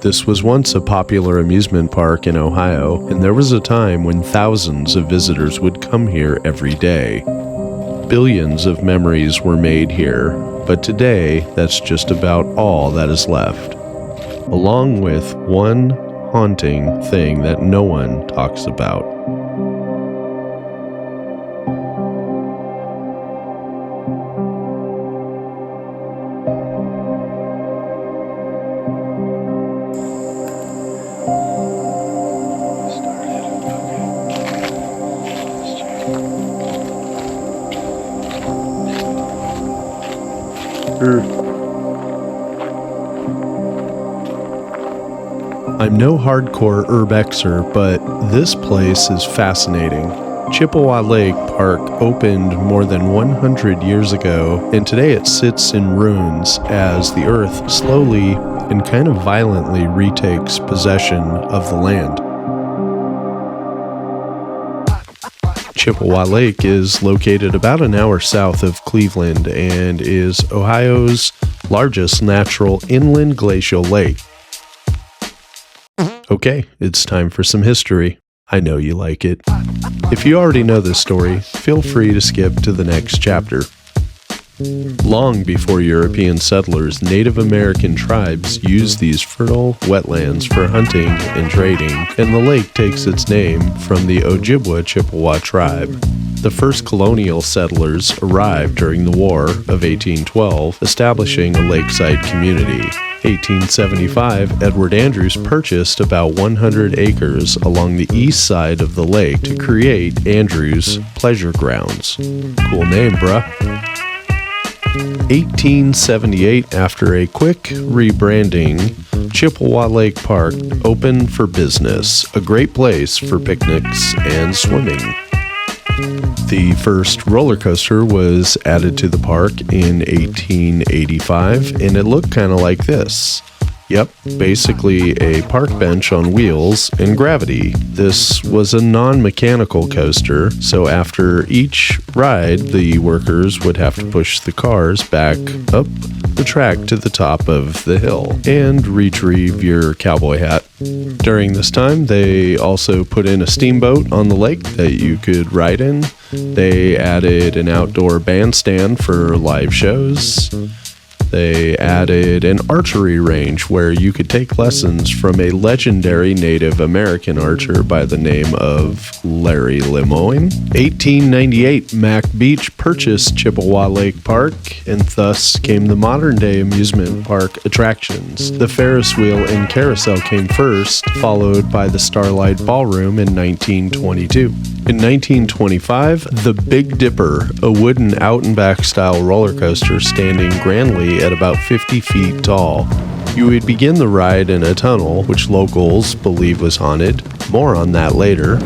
This was once a popular amusement park in Ohio, and there was a time when thousands of visitors would come here every day. Billions of memories were made here, but today that's just about all that is left, along with one haunting thing that no one talks about. I'm no hardcore UrbExer, but this place is fascinating. Chippewa Lake Park opened more than 100 years ago, and today it sits in ruins as the earth slowly and kind of violently retakes possession of the land. Chippewa Lake is located about an hour south of Cleveland and is Ohio's largest natural inland glacial lake. Okay, it's time for some history. I know you like it. If you already know this story, feel free to skip to the next chapter. Long before European settlers, Native American tribes used these fertile wetlands for hunting and trading, and the lake takes its name from the Ojibwa Chippewa tribe. The first colonial settlers arrived during the War of 1812, establishing a lakeside community. 1875, Edward Andrews purchased about 100 acres along the east side of the lake to create Andrews Pleasure Grounds. Cool name, bruh. 1878, after a quick rebranding, Chippewa Lake Park opened for business, a great place for picnics and swimming. The first roller coaster was added to the park in 1885, and it looked kind of like this. Yep, basically a park bench on wheels and gravity. This was a non-mechanical coaster, so after each ride, the workers would have to push the cars back up the track to the top of the hill and retrieve your cowboy hat. During this time, they also put in a steamboat on the lake that you could ride in. They added an outdoor bandstand for live shows. They added an archery range where you could take lessons from a legendary Native American archer by the name of Larry Lemoyne. 1898, Mac Beach purchased Chippewa Lake Park, and thus came the modern-day amusement park attractions. The Ferris wheel and carousel came first, followed by the Starlight Ballroom in 1922. In 1925, the Big Dipper, a wooden out-and-back style roller coaster standing grandly at about 50 feet tall. You would begin the ride in a tunnel, which locals believe was haunted. More on that later.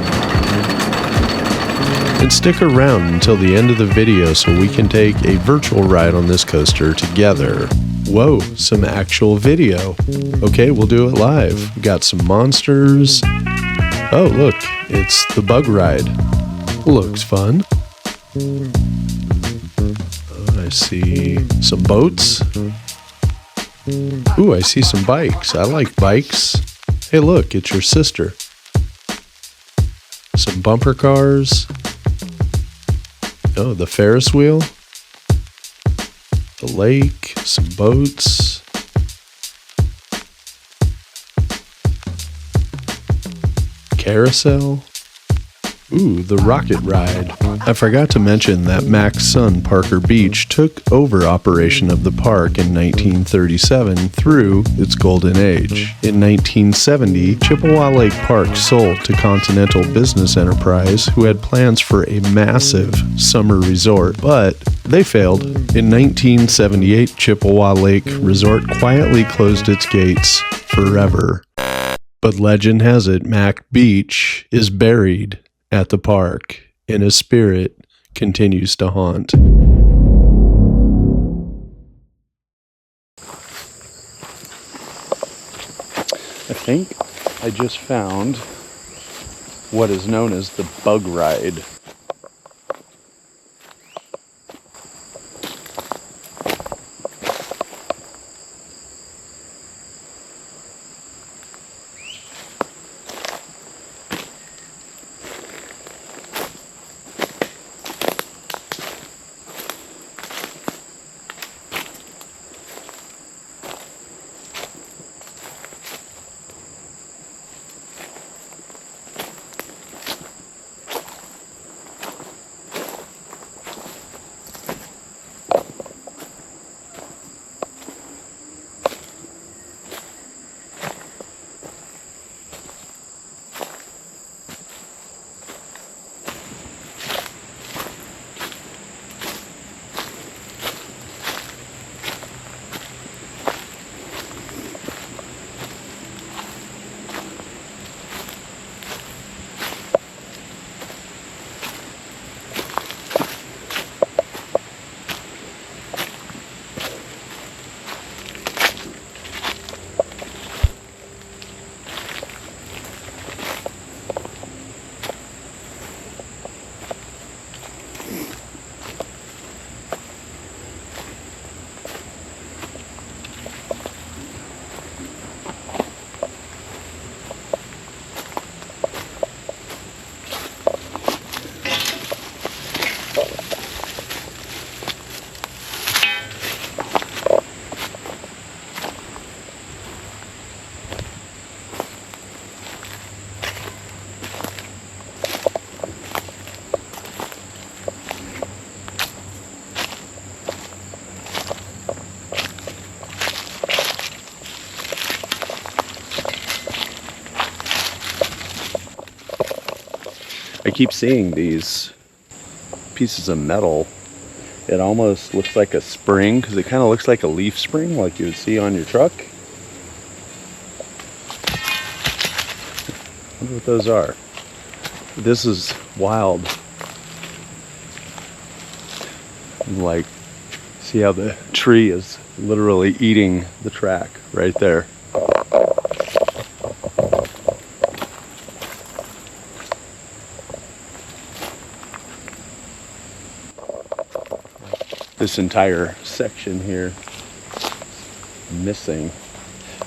And stick around until the end of the video so we can take a virtual ride on this coaster together. Whoa, some actual video. Okay, we'll do it live. We got some monsters. Oh, look, it's the bug ride. Looks fun. I see some boats. Ooh, I see some bikes. I like bikes. Hey, look, it's your sister. Some bumper cars. Oh, the Ferris wheel. The lake, some boats. Carousel. Ooh, the rocket ride. I forgot to mention that Mac's son, Parker Beach, took over operation of the park in 1937 through its golden age. In 1970, Chippewa Lake Park sold to Continental Business Enterprise, who had plans for a massive summer resort, but they failed. In 1978, Chippewa Lake Resort quietly closed its gates forever. But legend has it, Mac Beach is buried at the park, and his spirit continues to haunt. I think I just found what is known as the bug ride. keep seeing these pieces of metal. It almost looks like a spring, because it kind of looks like a leaf spring like you would see on your truck. I wonder what those are. This is wild. Like, see how the tree is literally eating the track right there. This entire section here missing.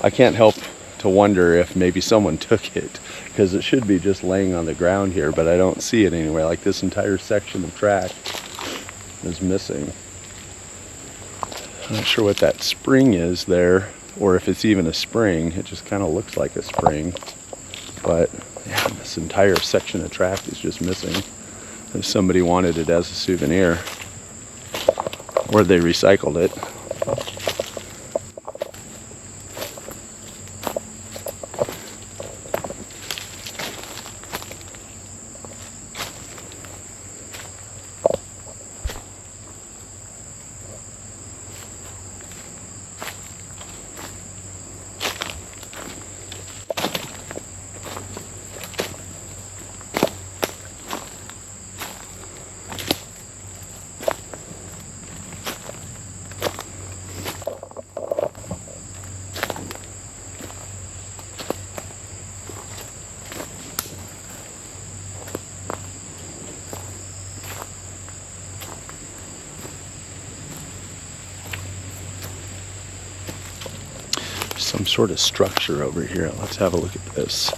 I can't help to wonder if maybe someone took it, because it should be just laying on the ground here, but I don't see it anywhere. Like, this entire section of track is missing. I'm not sure what that spring is there, or if it's even a spring. It just kind of looks like a spring, but yeah, this entire section of track is just missing. If somebody wanted it as a souvenir, or they recycled it. Some sort of structure over here. Let's have a look at this.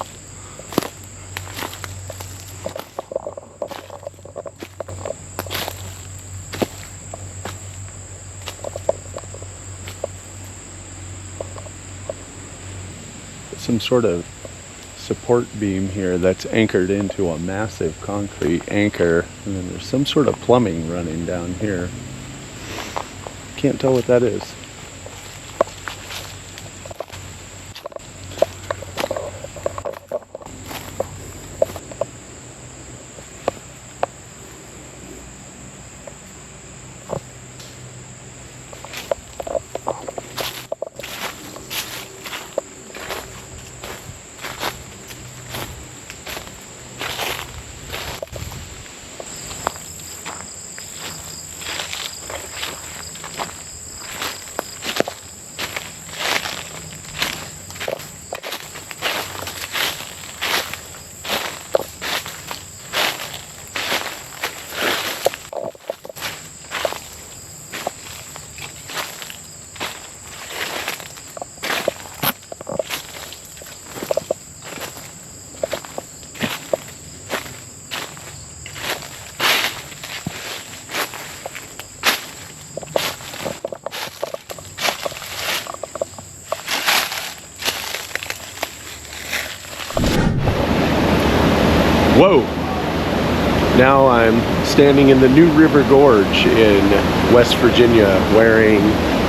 Some sort of support beam here that's anchored into a massive concrete anchor, and then there's some sort of plumbing running down here. Can't tell what that is. Whoa! Now I'm standing in the New River Gorge in West Virginia wearing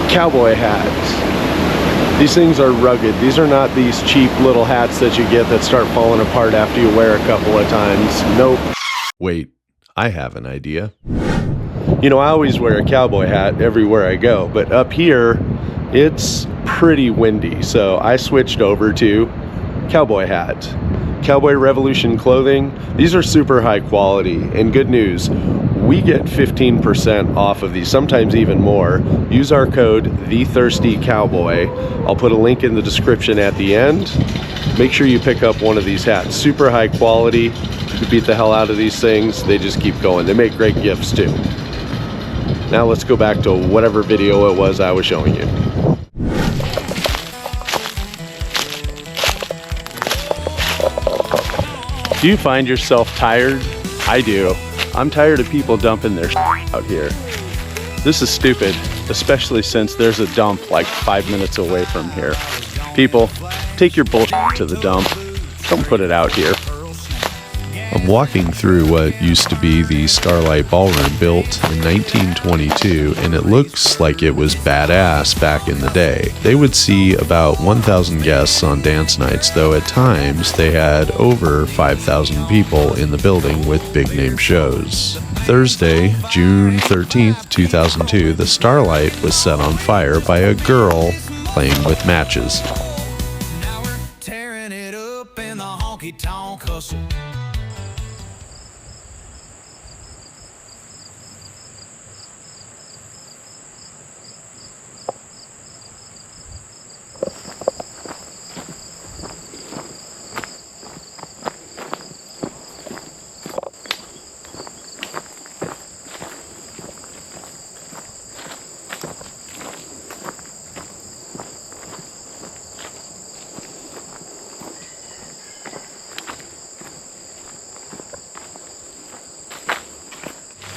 cowboy hats. These things are rugged. These are not these cheap little hats that you get that start falling apart after you wear a couple of times. Nope. Wait, I have an idea. You know, I always wear a cowboy hat everywhere I go, but up here it's pretty windy, so I switched over to cowboy hat. Cowboy Revolution clothing. These are super high quality, and good news, we get 15% off of these, sometimes even more. Use our code TheThirstyCowboy. I'll put a link in the description at the end. Make sure you pick up one of these hats. Super high quality. You beat the hell out of these things. They just keep going. They make great gifts too. Now let's go back to whatever video it was I was showing you. Do you find yourself tired? I do. I'm tired of people dumping their out here. This is stupid, especially since there's a dump like 5 minutes away from here. People, take your bullshit to the dump. Don't put it out here. walking through what used to be the Starlight Ballroom, built in 1922, and it looks like it was badass back in the day. They would see about 1,000 guests on dance nights, though at times they had over 5,000 people in the building with big name shows. Thursday, June 13th, 2002, the Starlight was set on fire by a girl playing with matches. Now we're tearing it up in the honky-tonk hustle.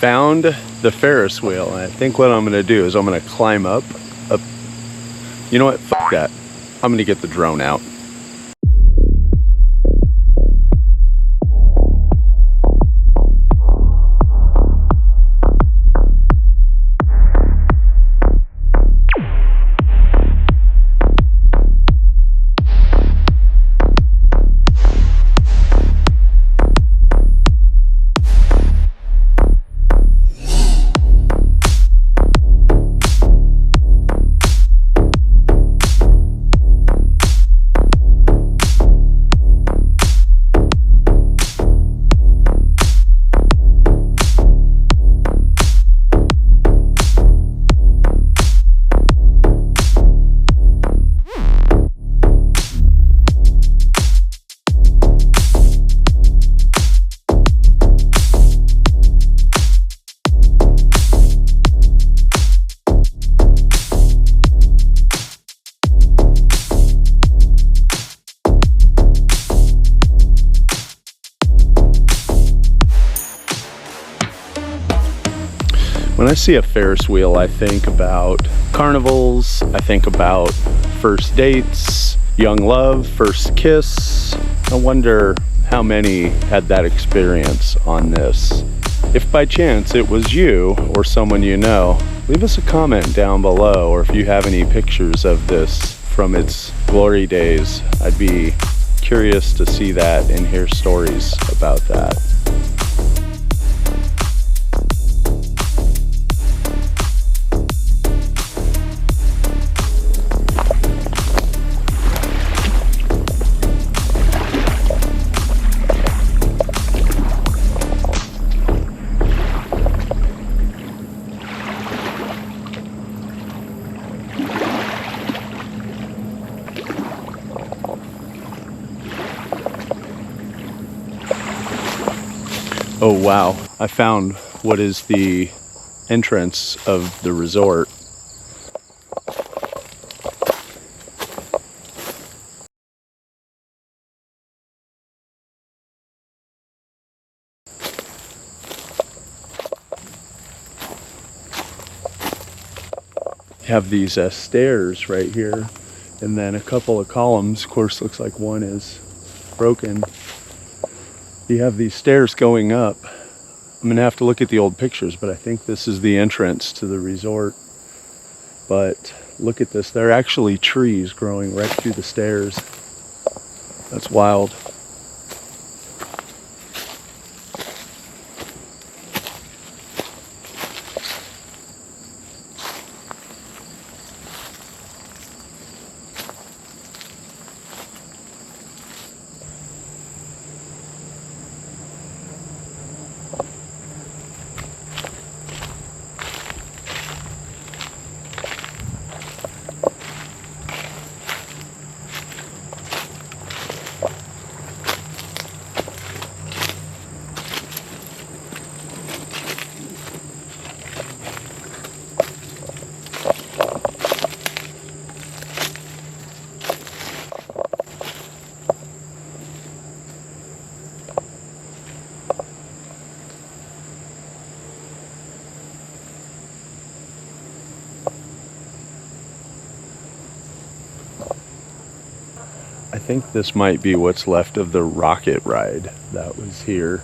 Found the Ferris wheel, and I think what I'm gonna do is I'm gonna climb up. You know what? Fuck that. I'm gonna get the drone out. When I see a Ferris wheel, I think about carnivals, I think about first dates, young love, first kiss. I wonder how many had that experience on this. If by chance it was you or someone you know, leave us a comment down below, or if you have any pictures of this from its glory days, I'd be curious to see that and hear stories about that. Oh wow, I found what is the entrance of the resort. You have these stairs right here, and then a couple of columns. Of course, looks like one is broken. You have these stairs going up. I'm gonna have to look at the old pictures, but I think this is the entrance to the resort. But look at this, there are actually trees growing right through the stairs. That's wild. I think this might be what's left of the rocket ride that was here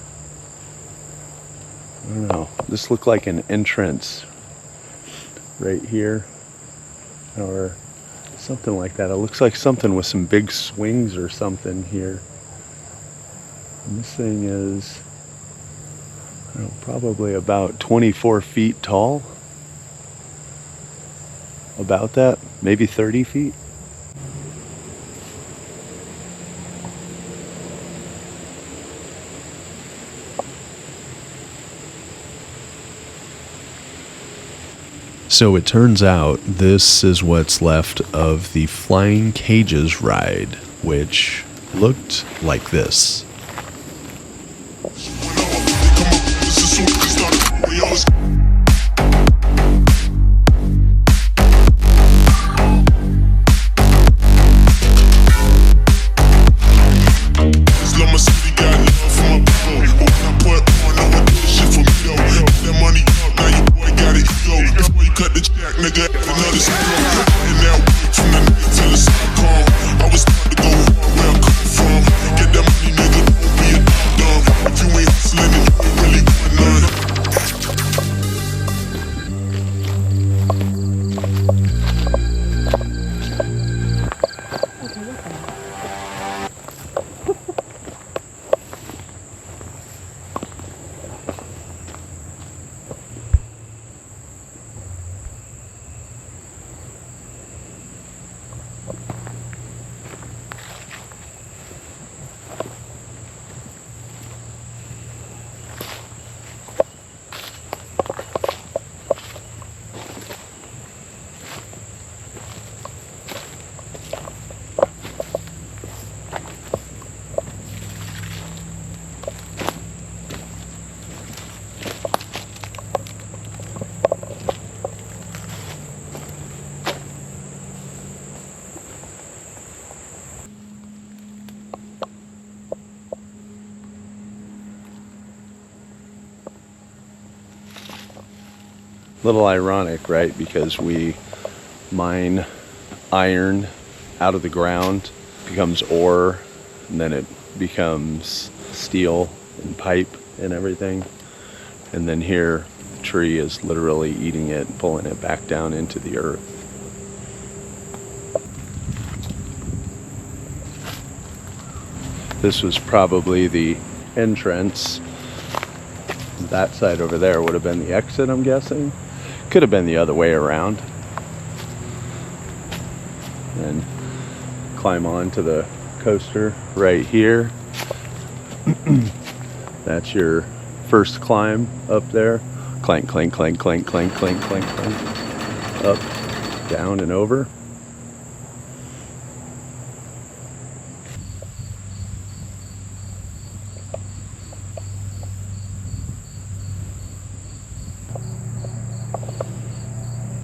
don't know. This looked like an entrance right here, or something like that. It looks like something with some big swings or something here. And this thing is, I don't know, probably about 24 feet tall. About that, maybe 30 feet. So it turns out this is what's left of the Flying Cages ride, which looked like this. Little ironic, right? Because we mine iron out of the ground, becomes ore, and then it becomes steel and pipe and everything. And then here, the tree is literally eating it and pulling it back down into the earth. This was probably the entrance. That side over there would have been the exit, I'm guessing. Could have been the other way around. And climb onto the coaster right here. That's your first climb up there. Clank, clank, clank, clank, clank, clank, clank, clank. Up, down, and over.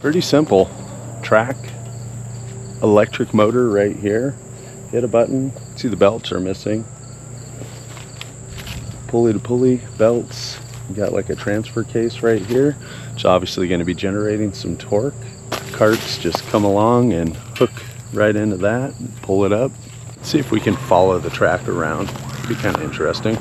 Pretty simple. Track, electric motor right here. Hit a button. See, the belts are missing. Pulley to pulley belts. You got like a transfer case right here. It's obviously going to be generating some torque. Carts just come along and hook right into that and pull it up. See if we can follow the track around. It'd be kind of interesting.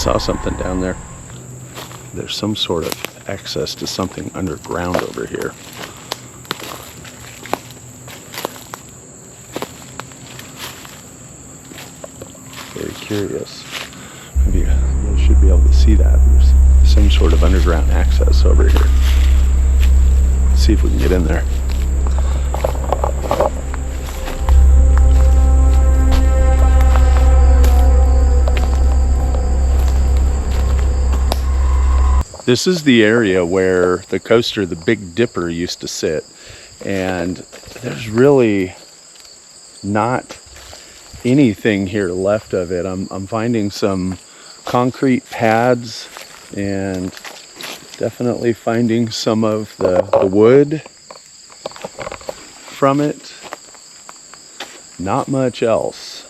saw something down there. There's some sort of access to something underground over here. Very curious. Maybe you should be able to see that. There's some sort of underground access over here. Let's see if we can get in there. This is the area where the coaster, the Big Dipper, used to sit. And there's really not anything here left of it. I'm finding some concrete pads and definitely finding some of the wood from it. Not much else.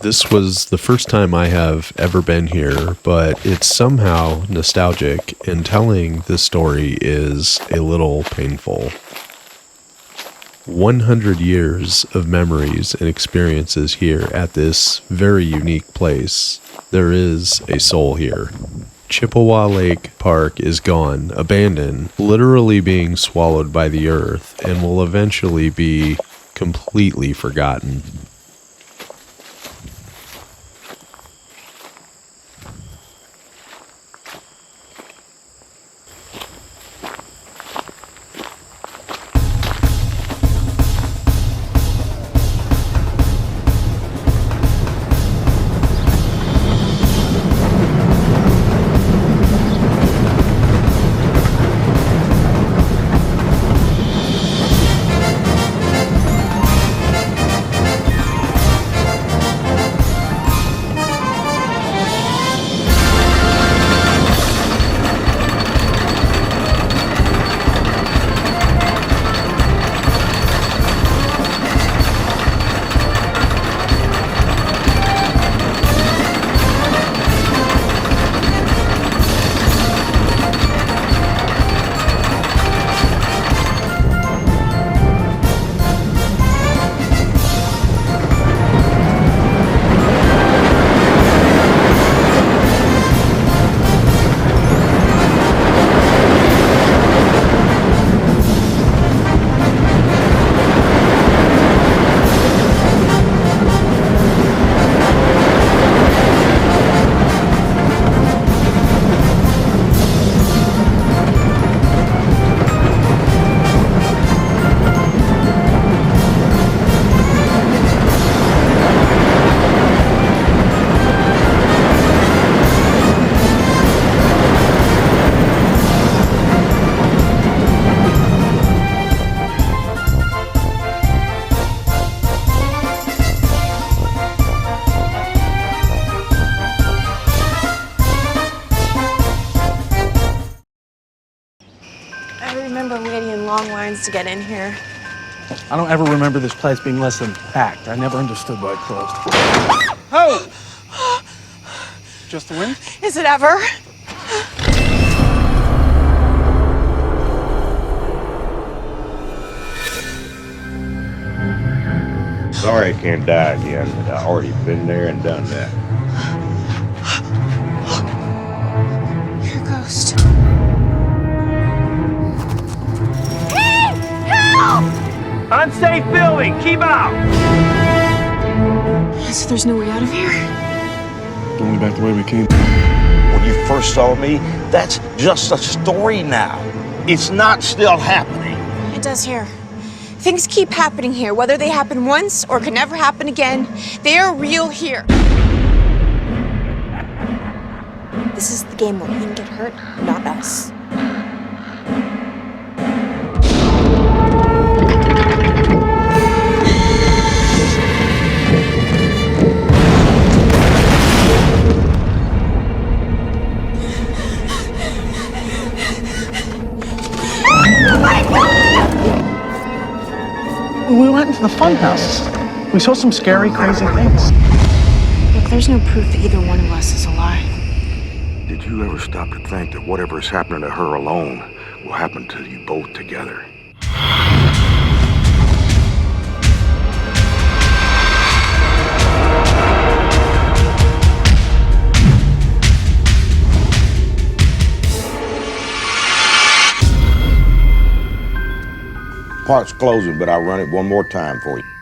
This was the first time I have ever been here, but it's somehow nostalgic, and telling this story is a little painful. 100 years of memories and experiences here at this very unique place. There is a soul here. Chippewa Lake Park is gone, abandoned, literally being swallowed by the earth, and will eventually be completely forgotten. Long lines to get in here. I don't ever remember this place being less than packed. I never understood why it closed. Oh! Just the wind? Is it ever? Sorry I can't die again, but I already been there and done that. You're a ghost. Unsafe building, keep out! So there's no way out of here? Only back the way we came. When you first saw me, that's just a story now. It's not still happening. It does here. Things keep happening here, whether they happen once or can never happen again. They are real here. This is the game where he can get hurt, not us. We went into the fun house. We saw some scary, crazy things. Look, there's no proof that either one of us is alive. Did you ever stop to think that whatever is happening to her alone will happen to you both together? Park's closing, but I'll run it one more time for you.